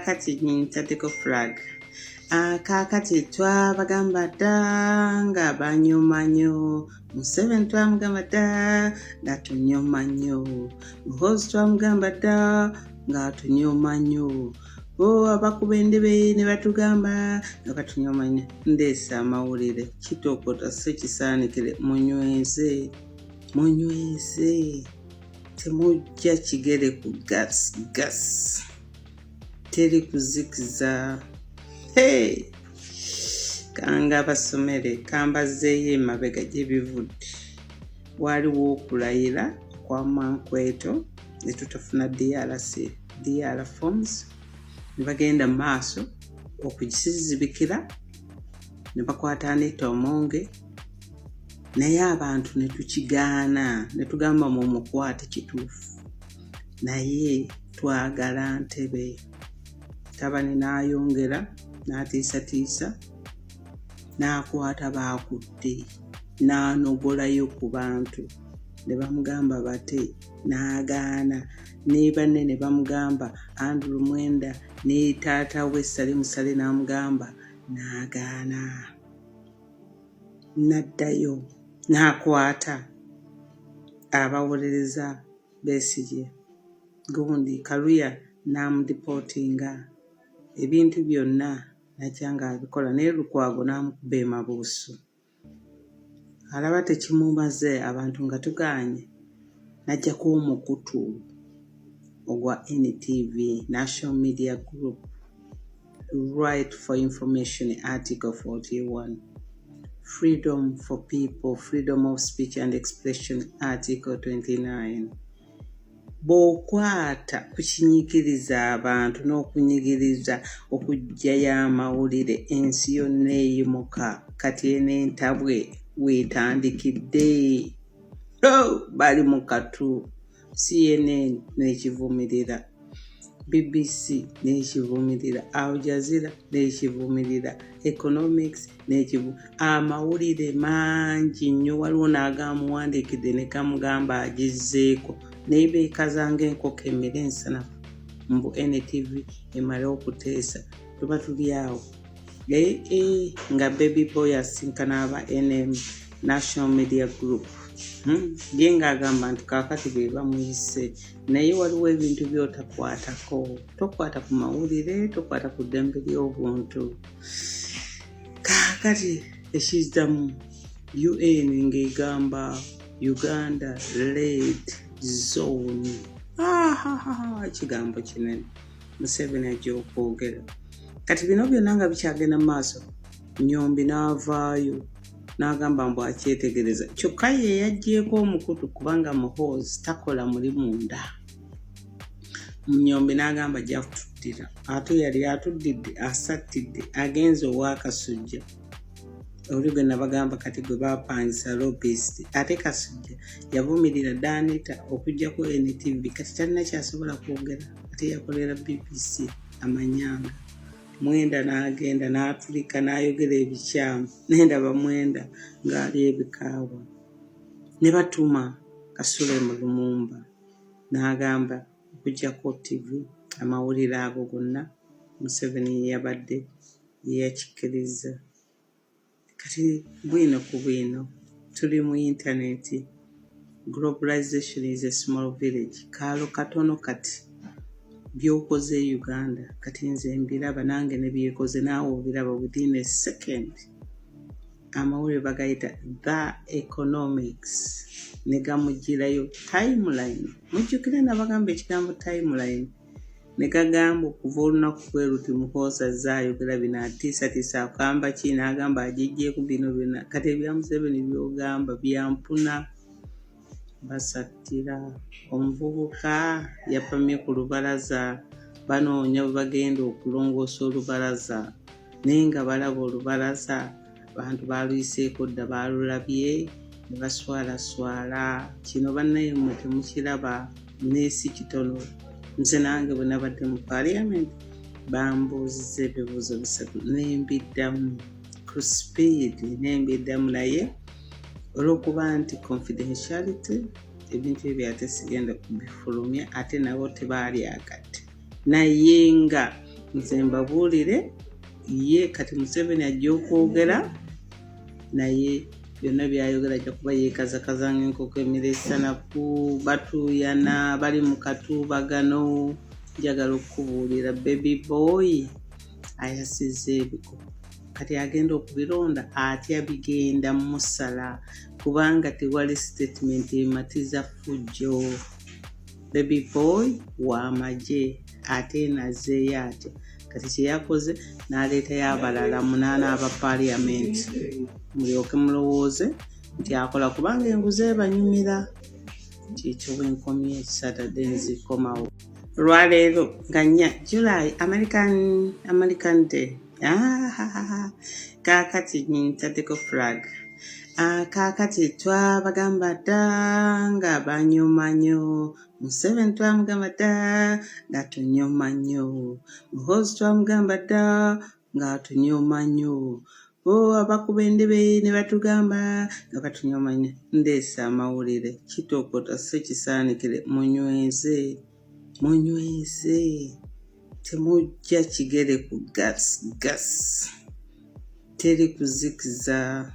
kakati ntadeko flag. Kakati twabagamba dda nga banyuma nnyo. Museveni twamugamba dda nga tunyuma nnyo. Muhoozi twamugamba dda nga tunyuma nnyo. Abakuba endebe ne batugamba nga batunyuma nnyo. Ndeesa amawulire kitokota sekisaanikire munyweze. Temujja kigere ku gas. Teri kuzikiza. Kanga basomere kambazeeyo emabega gye bivudde. Waliwo okulayira kwa Mankweto ne tutafuna DR forms ne bagenda maaso okugisizibikira ne bakwata Anita Omonge naye abantu ne tukigaana ne tugamba mu mukwate kituufu naye twagala Ntebe. Tabani n'ayongera n'atiisatiisa n'akwata baakutte n'anogolayo ku bantu ne bamugamba bate n'agaana ne banne ne bamugamba Andrew Mwenda ne taata we Salim Sale n'amugamba n'agaana n'addayo n'akwata abawolereza Besigye gundi Kaluya n'amudipotinga ebintu byonna najjanga abikola naye Lukwago n'amukuba emabuusu. Alaba tekimumaze abantu nga tuganye najjako omukutu ogwa NTV National Media Group Right for Information Article 41 Freedom for People, Freedom of Speech and Expression Article 29 Bokwata kukinyikiriza abantu n'okunyigiriza okujjayo amawulire ensi yonna eyimuka kati n'entabwe weetandikidde. Bali mu katu CNN n'ekivumirira, BBC n'ekivumirira, Al Jazeera n'ekivumirira, Economics amawulire mangi nnyo. Waliwo n'agamuwandiikidde ne kamugamba agizzeeko naye beekazanga enkoko emmere ensanafu mbu NTV emale okuteesa tuba tuli awo nga Baby Boy asinkana aba NM National Media Group ye ng'agamba nti kaakati be bamuyise naye waliwo ebintu by'otakwatako. Tokwata ku mawulire, tokwata ku ddembe ly'obuntu. Kaakati ekizzamu UN ng'egamba Uganda Red Zone. Kigambo kinene Museveni ajja okwogera. Kati bino byonna nga bikyagenda mu maaso Nyombi n'avaayo n'agamba mbu akyetegereza. Kyokka ye yaggyeko omukutu kubanga Muhoozi takola muli munda. Nyombi n'agamba ajja kutuddira. Ate yali atuddidde asattidde agenze ow'Akasujja. Oli gwe nabagamba kati gwe baapangisa lobbyist. Ate Kasujja yavumirira Danita okujjako NTV kati talina kyasobola kwogera. Ate yakolera BBC amanyanga. Mwenda n'agenda n'atulika n'ayogera ebikyamu. Nendaba Mwenda ng'ali ebikaawa. Ne batuma Kasule mu Lumumba n'agamba okujjako TV amawulire ago gonna Museveni yabadde yakikkiriza. Kati bwino ku bwino tuli mu internet. Globalization is a small village. Kaalo katono kati byokoze Uganda kati nze mbiraba nange ne byekoze naawe obiraba within a second. Amawulire bagayita The Economics ne gamugirayo timeline. Mujjukire nabagamba ekigambo timeline ne gagamba okuva olunaku kweruti Muhoozi azzaayogera bino atiisatiisa akamba ki n'agamba agijjeeku bino byonna. Kati ebya Museveni by'ogamba byampuna. Basattira omuvubuka yapamye ku lubalaza banoonya bwe bagenda okulongoosa olubalaza naye nga balaba olubalaza abantu baaluyiseeko dda baalulabye ne baswalaswala. Kino bannaye mmwe temukiraba n'ensi kitono. Nze nange bwe nabadde mu Parliament bambuuziza ebibuuzo bisatu nembiddamu ku speed nembiddamu naye olw'okuba nti confidentiality ebintu ebyo ate sigenda kubifulumya ate nabo tebaali akati naye nga nze mbabuulire ye kati Museveni ajja okwogera naye byonna byayogera ajja kuba yeekazakaza ng'enkoko emiresanaku batuuyana bali mu katuubagano. Njagala okukubuulira Baby Boy ayasizza ebiko kati agenda okubironda atya bigenda musala kubanga tewali statement ematiza fujjo. Baby Boy w'amagye ate nazeeyo atya kati kyeyakoze n'aleetayo abalala 8 aba parliament mulyoke mulowooze nti akola kubanga enguzi ebanyumira. Kyekyo bwenkomye Saturday nzikomawo lwaleero nga 4 July American Day. Kaakati ntaddeko flag. Kaakati twabagamba dda nga banyuma nnyo. Museveni twamugamba dda nga tunyuma nnyo. Muhoozi twamugamba dda nga tunyuma nnyo. Abakuba endebe ne batugamba nga batunyuma nnyo. Ndeese amawulire kitokota si kisaanikire munyweze temujja kigere ku gas teri kuzikiza.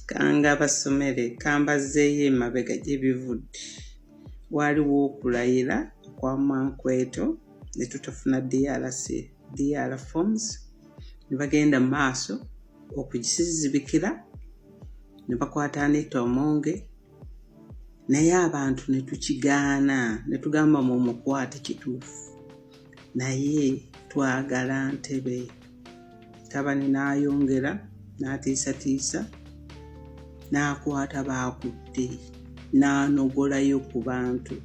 Kanga basomere kambazeeyo emabega gye bivudde. Waliwo okulayira kwa Mankweto ne tutafuna DR forms ne bagenda mu maaso okugisizibikira ne bakwata Anita Omonge naye abantu ne tukigaana ne tugamba mu mukwate kituufu naye twagala Ntebe. Tabani n'ayongera n'atiisatiisa n'akwata baakutte n'anogolayo ku bantu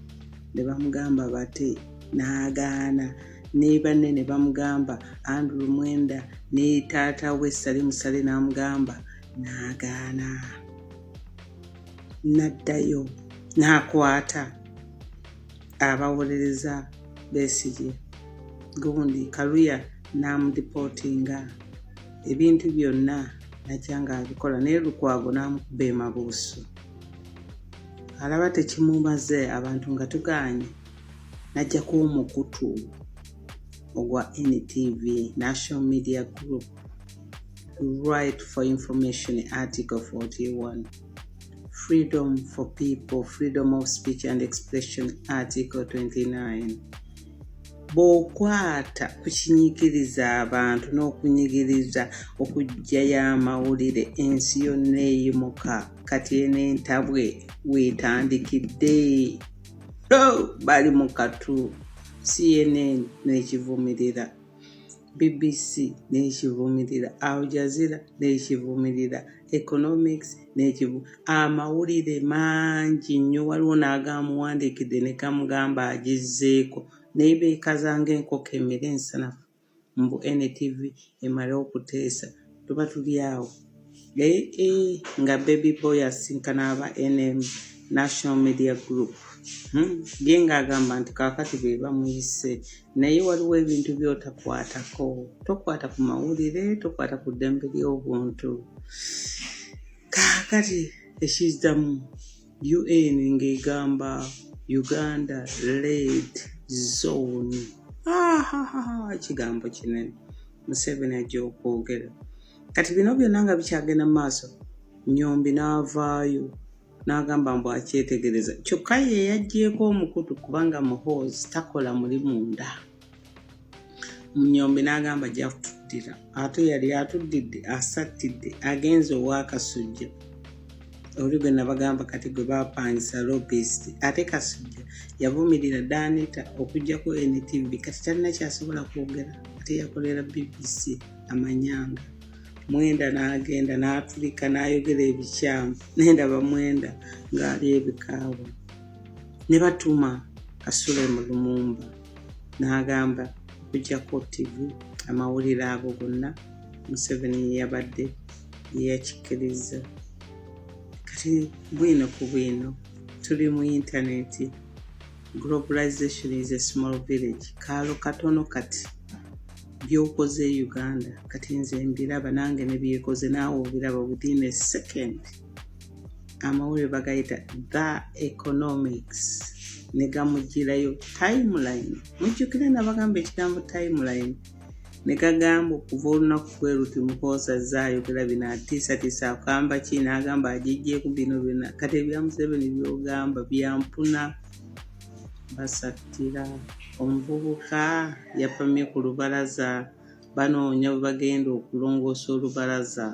ne bamugamba bate n'agaana ne banne ne bamugamba Andrew Mwenda ne taata we Salim Sale n'amugamba n'agaana n'addayo n'akwata abawolereza Besigye gundi Kaluya n'amudipotinga ebintu byonna najjanga abikola naye Lukwago n'amukuba emabuusu. Alaba tekimumaze abantu nga tugaanye najjako omukutu ogwa NTV National Media Group Right for Information Article 41 Freedom for People, Freedom of Speech and Expression Article 29. Bw'okwata kukinyikiriza abantu n'okunyigiriza okuggyayo amawulire ensi yonna eyimuka kati n'entabwe weetandikidde. Bali mu katu CNN n'ekivumirira, BBC n'ekivumirira, Al Jazeera n'ekivumirira, Economics amawulire mangi nnyo. Waliwo n'agamuwandiikidde ne kamugamba agizzeeko naye beekazanga enkoko emmere ensanafu mbu NTV emale okuteesa tuba tuli awo. Nga Baby Boy asinkana aba NM National Media Group ye ng'agamba nti kaakati be bamuyise naye waliwo ebintu by'otakwatako. Tokwata ku mawulire, tokwata ku ddembe ly'obuntu. Kaakati ekizzamu UN ng'egamba Uganda Red Zone. Ekigambo kinene Museveni ajja okwogera. Kati bino byonna nga bikyagenda mu maaso Nyombi n'avaayo n'agamba mbu akyetegereza. Kyokka ye yaggyeeko omukutu kubanga Muhoozi takola muli munda. Nyombi n'agamba ajja kutuddira. Ate yali atuddidde asattidde agenze ow'Akasujja. Oli gwe nabagamba kati gwe baapangisa lobbyist. Ate Kasujja yavumirira Danita okuggyako NTV kati talina kyasobola kwogera. Ate yakolera BBC amanyanga. Mwenda n'agenda n'atulika n'ayogera ebikyamu. Nendaba Mwenda ng'ali ebikaawo. Ne batuma Kasule mu Lumumba n'agamba okuggyako TV amawulire ago gonna Museveni yabadde yakikkiriza. Kati bwino ku bwino tuli mu internet. Globalization is a small village. Kaalo katono kati byokoze Uganda kati nze mbiraba nange ne byekoze naawe obiraba within a second. Amawulire bagayita The Economics. ne gamugirayo timeline. Mujjukira nabagamba ekigambo timeline ne gagamba okuva olunaku kwe luti Muhoozi ayogera bino atiisatiisa akamba ki n'agamba agijjeeku bino byonna kati ebya Museveni by'ogamba byampuna. Basattira omuvubuka yapamye ku lubalaza banoonya bwe bagenda okulongoosa olubalaza